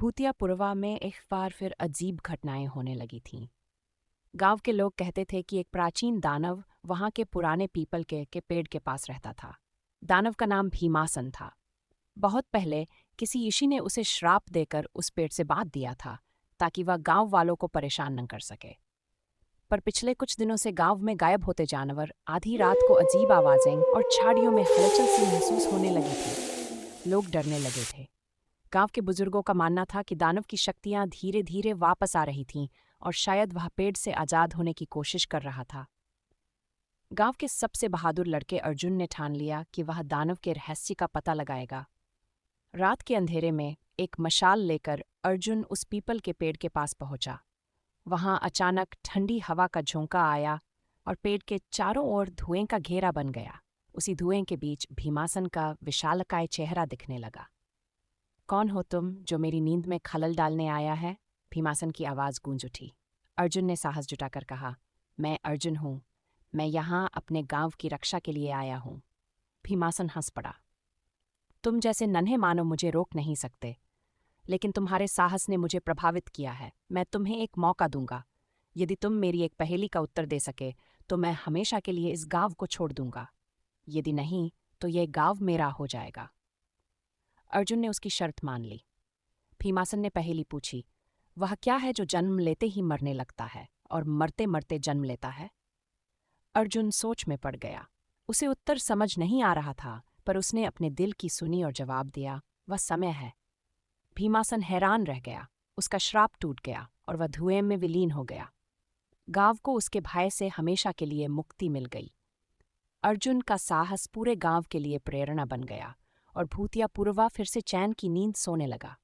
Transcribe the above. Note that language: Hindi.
भूतियापुरवा में एक बार फिर अजीब घटनाएं होने लगी थीं। गांव के लोग कहते थे कि एक प्राचीन दानव वहां के पुराने पीपल के पेड़ के पास रहता था। दानव का नाम भीमासन था। बहुत पहले किसी ऋषि ने उसे श्राप देकर उस पेड़ से बांध दिया था ताकि वह गांव वालों को परेशान न कर सके। पर पिछले कुछ दिनों से गांव में गायब होते जानवर, आधी रात को अजीब आवाजें और झाड़ियों में हलचल सी महसूस होने लगी थी। लोग डरने लगे थे। गांव के बुजुर्गों का मानना था कि दानव की शक्तियां धीरे धीरे वापस आ रही थीं और शायद वह पेड़ से आजाद होने की कोशिश कर रहा था। गांव के सबसे बहादुर लड़के अर्जुन ने ठान लिया कि वह दानव के रहस्य का पता लगाएगा। रात के अंधेरे में एक मशाल लेकर अर्जुन उस पीपल के पेड़ के पास पहुंचा। वहां अचानक ठंडी हवा का झोंका आया और पेड़ के चारों ओर धुएं का घेरा बन गया। उसी धुएं के बीच भीमासन का विशालकाय चेहरा दिखने लगा। कौन हो तुम जो मेरी नींद में खलल डालने आया है? भीमासन की आवाज गूंज उठी। अर्जुन ने साहस जुटाकर कहा, मैं अर्जुन हूं। मैं यहाँ अपने गांव की रक्षा के लिए आया हूं। भीमासन हंस पड़ा। तुम जैसे नन्हे मानव मुझे रोक नहीं सकते, लेकिन तुम्हारे साहस ने मुझे प्रभावित किया है। मैं तुम्हें एक मौका दूंगा। यदि तुम मेरी एक पहेली का उत्तर दे सके तो मैं हमेशा के लिए इस गांव को छोड़ दूंगा। यदि नहीं तो यह गांव मेरा हो जाएगा। अर्जुन ने उसकी शर्त मान ली। भीमासन ने पहेली पूछी, वह क्या है जो जन्म लेते ही मरने लगता है और मरते मरते जन्म लेता है? अर्जुन सोच में पड़ गया। उसे उत्तर समझ नहीं आ रहा था, पर उसने अपने दिल की सुनी और जवाब दिया, वह समय है। भीमासन हैरान रह गया। उसका श्राप टूट गया और वह धुएं में विलीन हो गया। गांव को उसके भय से हमेशा के लिए मुक्ति मिल गई। अर्जुन का साहस पूरे गांव के लिए प्रेरणा बन गया और भूतियापुरवा फिर से चैन की नींद सोने लगा।